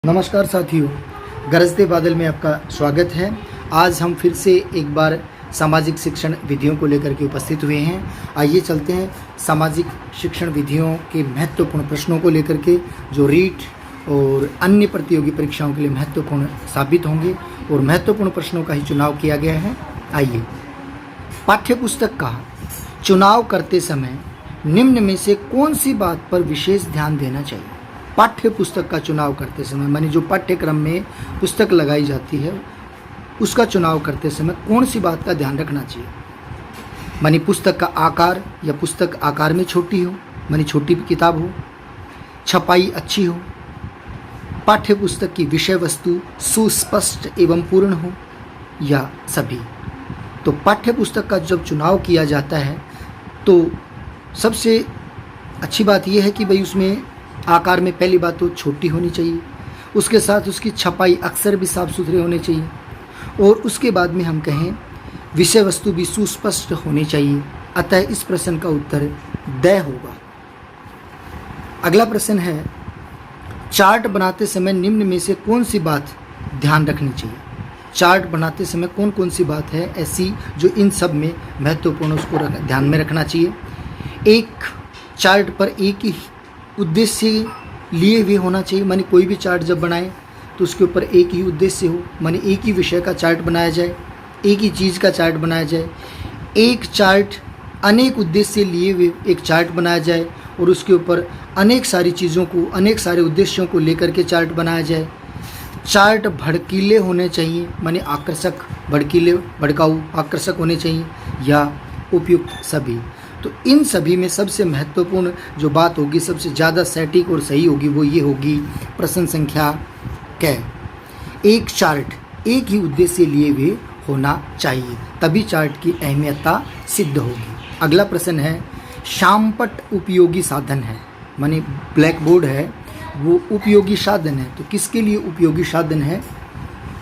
नमस्कार साथियों, गरजते बादल में आपका स्वागत है। आज हम फिर से एक बार सामाजिक शिक्षण विधियों को लेकर के उपस्थित हुए हैं। आइए चलते हैं सामाजिक शिक्षण विधियों के महत्वपूर्ण प्रश्नों को लेकर के, जो रीट और अन्य प्रतियोगी परीक्षाओं के लिए महत्वपूर्ण साबित होंगे और महत्वपूर्ण प्रश्नों का ही चुनाव किया गया है। आइए, पाठ्यपुस्तक का चुनाव करते समय निम्न में से कौन सी बात पर विशेष ध्यान देना चाहिए? पाठ्य पुस्तक का चुनाव करते समय, माने जो पाठ्यक्रम में पुस्तक लगाई जाती है उसका चुनाव करते समय कौन सी बात का ध्यान रखना चाहिए? माने पुस्तक का आकार, या पुस्तक आकार में छोटी हो, माने छोटी किताब हो, छपाई अच्छी हो, पाठ्य पुस्तक की विषय वस्तु सुस्पष्ट एवं पूर्ण हो, या सभी। तो पाठ्य पुस्तक का जब चुनाव किया जाता है तो सबसे अच्छी बात यह है कि भाई उसमें आकार में पहली बात तो छोटी होनी चाहिए, उसके साथ उसकी छपाई अक्षर भी साफ सुथरे होने चाहिए, और उसके बाद में हम कहें विषय वस्तु भी सुस्पष्ट होनी चाहिए। अतः इस प्रश्न का उत्तर द होगा। अगला प्रश्न है, चार्ट बनाते समय निम्न में से कौन सी बात ध्यान रखनी चाहिए? चार्ट बनाते समय कौन कौन सी बात है ऐसी जो इन सब में महत्वपूर्ण, उसको ध्यान में रखना चाहिए। एक चार्ट पर एक ही उद्देश्य लिए हुए होना चाहिए, माने कोई भी चार्ट जब बनाए तो उसके ऊपर एक ही उद्देश्य हो, माने एक ही विषय का चार्ट बनाया जाए, एक ही चीज़ का चार्ट बनाया जाए। एक चार्ट अनेक उद्देश्य लिए हुए एक चार्ट बनाया जाए और उसके ऊपर अनेक सारी चीज़ों को, अनेक सारे उद्देश्यों को लेकर के चार्ट बनाया जाए। चार्ट भड़कीले होने चाहिए, माने आकर्षक, भड़कीले, भड़काऊ, आकर्षक होने चाहिए, या उपयुक्त सभी। तो इन सभी में सबसे महत्वपूर्ण जो बात होगी, सबसे ज़्यादा सटीक और सही होगी, वो ये होगी प्रश्न संख्या क। एक चार्ट एक ही उद्देश्य लिए हुए होना चाहिए, तभी चार्ट की अहमियता सिद्ध होगी। अगला प्रश्न है, शामपट उपयोगी साधन है, माने ब्लैक बोर्ड है वो उपयोगी साधन है। तो किसके लिए उपयोगी साधन है?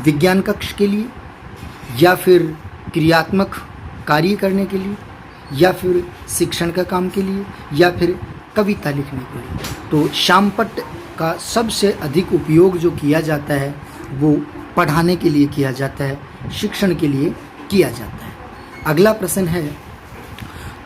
विज्ञान कक्ष के लिए, या फिर क्रियात्मक कार्य करने के लिए, या फिर शिक्षण का काम के लिए, या फिर कविता लिखने के लिए। तो शामपट का सबसे अधिक उपयोग जो किया जाता है वो पढ़ाने के लिए किया जाता है, शिक्षण के लिए किया जाता है। अगला प्रश्न है,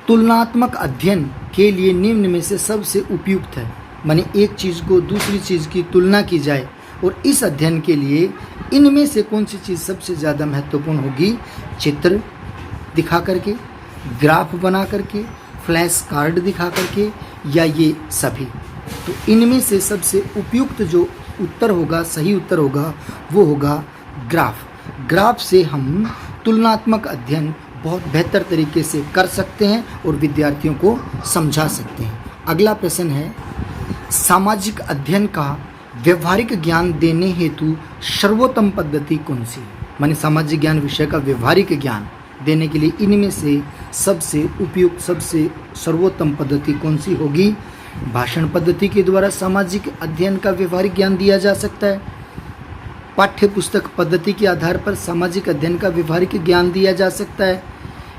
तुलनात्मक अध्ययन के लिए निम्न में से सबसे उपयुक्त है, माने एक चीज़ को दूसरी चीज़ की तुलना की जाए, और इस अध्ययन के लिए इनमें से कौन सी चीज़ सबसे ज़्यादा महत्वपूर्ण होगी? चित्र दिखा करके, ग्राफ बना करके, फ्लैश कार्ड दिखा करके, या ये सभी। तो इनमें से सबसे उपयुक्त जो उत्तर होगा, सही उत्तर होगा, वो होगा ग्राफ। ग्राफ से हम तुलनात्मक अध्ययन बहुत बेहतर तरीके से कर सकते हैं और विद्यार्थियों को समझा सकते हैं। अगला प्रश्न है, सामाजिक अध्ययन का व्यवहारिक ज्ञान देने हेतु सर्वोत्तम पद्धति कौन सी है? माने सामाजिक ज्ञान विषय का व्यवहारिक ज्ञान देने के लिए इनमें से सबसे उपयुक्त, सबसे सर्वोत्तम पद्धति कौन सी होगी? भाषण पद्धति के द्वारा सामाजिक अध्ययन का व्यवहारिक ज्ञान दिया जा सकता है, पाठ्य पुस्तक पद्धति के आधार पर सामाजिक अध्ययन का व्यवहारिक ज्ञान दिया जा सकता है,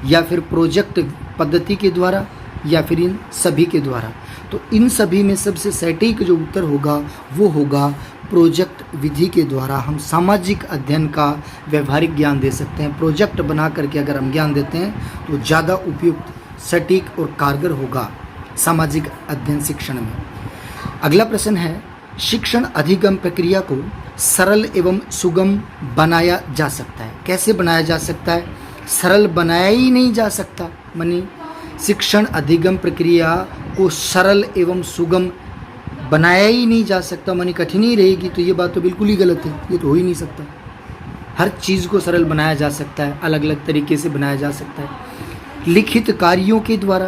या फिर प्रोजेक्ट पद्धति के द्वारा, या फिर इन सभी के द्वारा। तो इन सभी में सबसे सटीक जो उत्तर होगा वो होगा प्रोजेक्ट विधि के द्वारा हम सामाजिक अध्ययन का व्यवहारिक ज्ञान दे सकते हैं। प्रोजेक्ट बना करके अगर हम ज्ञान देते हैं तो ज़्यादा उपयुक्त, सटीक और कारगर होगा सामाजिक अध्ययन शिक्षण में। अगला प्रश्न है, शिक्षण अधिगम प्रक्रिया को सरल एवं सुगम बनाया जा सकता है। कैसे बनाया जा सकता है? सरल बनाया ही नहीं जा सकता, माने शिक्षण अधिगम प्रक्रिया को सरल एवं सुगम बनाया ही नहीं जा सकता, मानी कठिन ही रहेगी, तो ये बात तो बिल्कुल ही गलत है, ये तो हो ही नहीं सकता। हर चीज़ को सरल बनाया जा सकता है, अलग अलग तरीके से बनाया जा सकता है, लिखित कार्यों के द्वारा,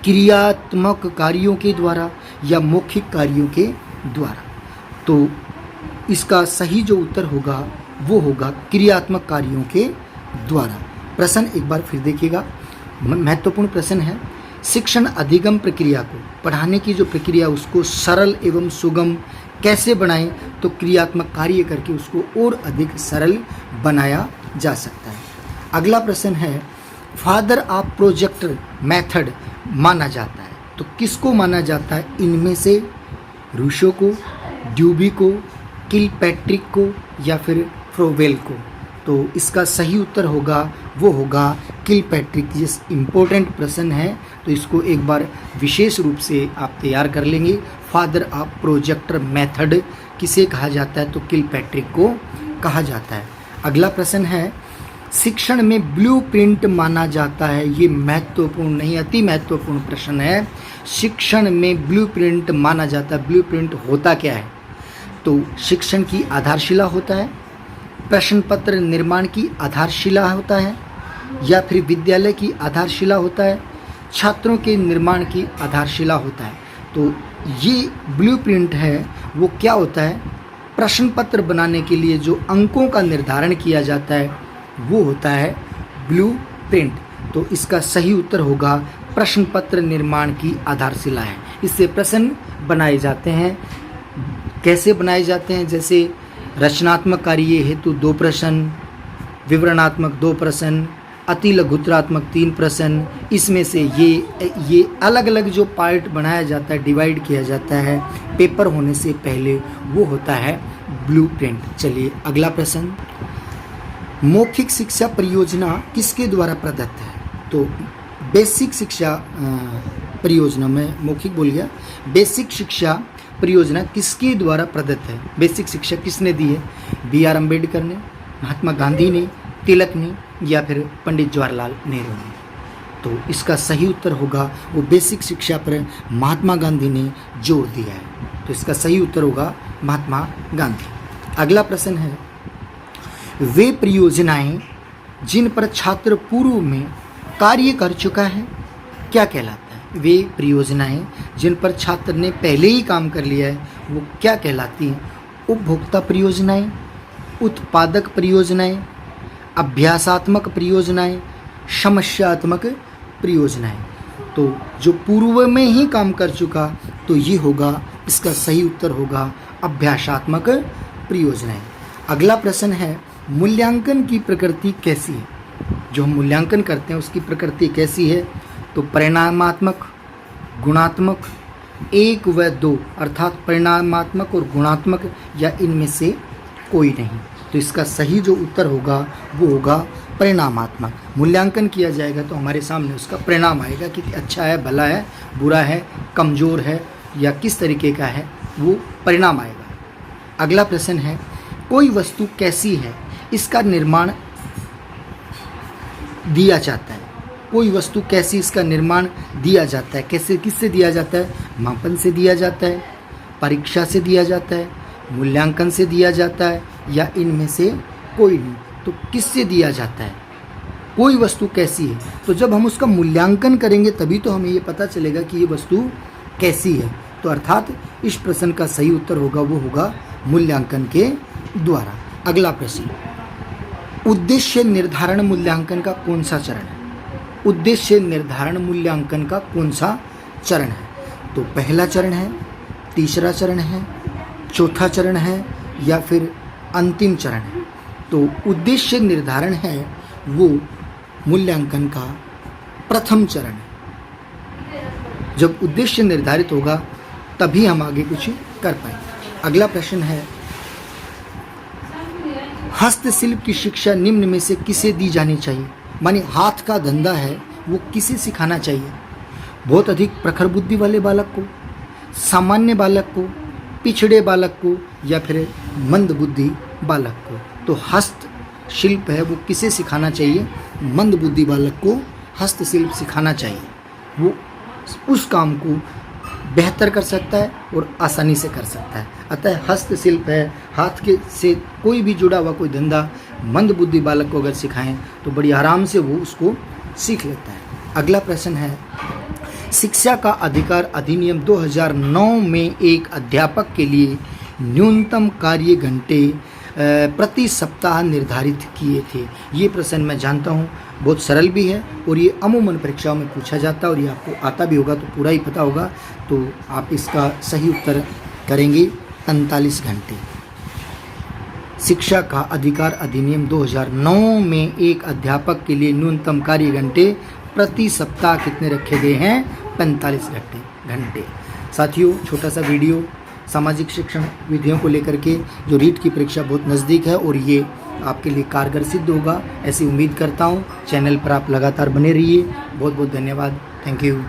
क्रियात्मक कार्यों के द्वारा, या मौखिक कार्यों के द्वारा। तो इसका सही जो उत्तर होगा वो होगा क्रियात्मक कार्यों के द्वारा। प्रश्न एक बार फिर देखिएगा, महत्वपूर्ण प्रश्न है, शिक्षण अधिगम प्रक्रिया को, पढ़ाने की जो प्रक्रिया उसको सरल एवं सुगम कैसे बनाएं? तो क्रियात्मक कार्य करके उसको और अधिक सरल बनाया जा सकता है। अगला प्रश्न है, फादर ऑफ प्रोजेक्ट मेथड माना जाता है, तो किसको माना जाता है? इनमें से रूसो को, ड्यूबी को, किलपैट्रिक को या फिर फ्रोवेल को? तो इसका सही उत्तर होगा वो होगा किलपैट्रिक। ये इम्पोर्टेंट प्रश्न है, तो इसको एक बार विशेष रूप से आप तैयार कर लेंगे। फादर ऑफ प्रोजेक्टर मेथड किसे कहा जाता है? तो किलपैट्रिक को कहा जाता है। अगला प्रश्न है, शिक्षण में ब्लूप्रिंट माना जाता है। ये महत्वपूर्ण नहीं, अति महत्वपूर्ण प्रश्न है। शिक्षण में ब्लूप्रिंट माना जाता है, ब्लूप्रिंट होता क्या है? तो शिक्षण की आधारशिला होता है, प्रश्न पत्र निर्माण की आधारशिला होता है, या फिर विद्यालय की आधारशिला होता है, छात्रों के निर्माण की आधारशिला होता है। तो ये ब्लूप्रिंट है वो क्या होता है? प्रश्न पत्र बनाने के लिए जो अंकों का निर्धारण किया जाता है वो होता है ब्लूप्रिंट। तो इसका सही उत्तर होगा प्रश्न पत्र निर्माण की आधारशिला है। इससे प्रश्न बनाए जाते हैं। कैसे बनाए जाते हैं? जैसे रचनात्मक कार्य हेतु 2 प्रश्न, विवरणात्मक 2 प्रश्न, अति लघुत्रात्मक 3 प्रश्न। इसमें से ये अलग अलग जो पार्ट बनाया जाता है, डिवाइड किया जाता है पेपर होने से पहले, वो होता है ब्लूप्रिंट। चलिए अगला प्रश्न, मौखिक शिक्षा परियोजना किसके द्वारा प्रदत्त है? तो बेसिक शिक्षा परियोजना, में मौखिक बोल गया, बेसिक शिक्षा परियोजना किसके द्वारा प्रदत्त है? बेसिक शिक्षा किसने दी है? BR अम्बेडकर ने, महात्मा गांधी ने, तिलक ने, या फिर पंडित जवाहरलाल नेहरू ने? तो इसका सही उत्तर होगा वो बेसिक शिक्षा पर महात्मा गांधी ने जोर दिया है। तो इसका सही उत्तर होगा महात्मा गांधी। अगला प्रश्न है, वे परियोजनाएं जिन पर छात्र पूर्व में कार्य कर चुका है क्या कहलाता है? वे परियोजनाएं जिन पर छात्र ने पहले ही काम कर लिया है वो क्या कहलाती हैं? उपभोक्ता परियोजनाएं, उत्पादक परियोजनाएं, अभ्यासात्मक परियोजनाएं, समस्यात्मक परियोजनाएं। तो जो पूर्व में ही काम कर चुका तो ये होगा, इसका सही उत्तर होगा अभ्यासात्मक परियोजनाएं। अगला प्रश्न है, मूल्यांकन की प्रकृति कैसी है? जो हम मूल्यांकन करते हैं उसकी प्रकृति कैसी है? तो परिणामात्मक, गुणात्मक, 1 व 2, अर्थात परिणामात्मक और गुणात्मक, या इनमें से कोई नहीं। तो इसका सही जो उत्तर होगा वो होगा परिणामात्मक। मूल्यांकन किया जाएगा तो हमारे सामने उसका परिणाम आएगा कि अच्छा है, भला है, बुरा है, कमज़ोर है, या किस तरीके का है, वो परिणाम आएगा। अगला प्रश्न है, कोई वस्तु कैसी है इसका निर्माण दिया जाता है? कोई वस्तु कैसी, इसका निर्माण दिया जाता है। कैसे, किससे दिया जाता है? मापन से दिया जाता है, परीक्षा से दिया जाता है, मूल्यांकन से दिया जाता है, या इनमें से कोई नहीं। तो किससे दिया जाता है? कोई वस्तु कैसी है, तो जब हम उसका मूल्यांकन करेंगे तभी तो हमें ये पता चलेगा कि ये वस्तु कैसी है। तो अर्थात इस प्रश्न का सही उत्तर होगा वो होगा मूल्यांकन के द्वारा। अगला प्रश्न, उद्देश्य निर्धारण मूल्यांकन का कौन सा चरण है? उद्देश्य निर्धारण मूल्यांकन का कौन सा चरण है? तो पहला चरण है, तीसरा चरण है, चौथा चरण है, या फिर अंतिम चरण है? तो उद्देश्य निर्धारण है वो मूल्यांकन का प्रथम चरण है। जब उद्देश्य निर्धारित होगा तभी हम आगे कुछ कर पाएंगे। अगला प्रश्न है, हस्तशिल्प की शिक्षा निम्न में से किसे दी जानी चाहिए? माने हाथ का धंधा है वो किसे सिखाना चाहिए? बहुत अधिक प्रखर बुद्धि वाले बालक को, सामान्य बालक को, पिछड़े बालक को, या फिर मंद बुद्धि बालक को? तो हस्तशिल्प है वो किसे सिखाना चाहिए? मंद बुद्धि बालक को हस्तशिल्प सिखाना चाहिए। वो उस काम को बेहतर कर सकता है और आसानी से कर सकता है। अतः हस्तशिल्प है, हाथ के से कोई भी जुड़ा हुआ कोई धंधा मंद बुद्धि बालक को अगर सिखाएं तो बड़ी आराम से वो उसको सीख लेता है। अगला प्रश्न है, शिक्षा का अधिकार अधिनियम 2009 में एक अध्यापक के लिए न्यूनतम कार्य घंटे प्रति सप्ताह निर्धारित किए थे। ये प्रश्न मैं जानता हूँ बहुत सरल भी है और ये अमूमन परीक्षाओं में पूछा जाता है और ये आपको आता भी होगा तो पूरा ही पता होगा। तो आप इसका सही उत्तर करेंगे 45 घंटे। शिक्षा का अधिकार अधिनियम 2009 में एक अध्यापक के लिए न्यूनतम कार्य घंटे प्रति सप्ताह कितने रखे गए हैं? 45 घंटे। साथियों, छोटा सा वीडियो सामाजिक शिक्षण विधियों को लेकर के जो रीट की परीक्षा बहुत नज़दीक है और ये आपके लिए कारगर सिद्ध होगा, ऐसी उम्मीद करता हूँ। चैनल पर आप लगातार बने रहिए। बहुत बहुत धन्यवाद। Thank you.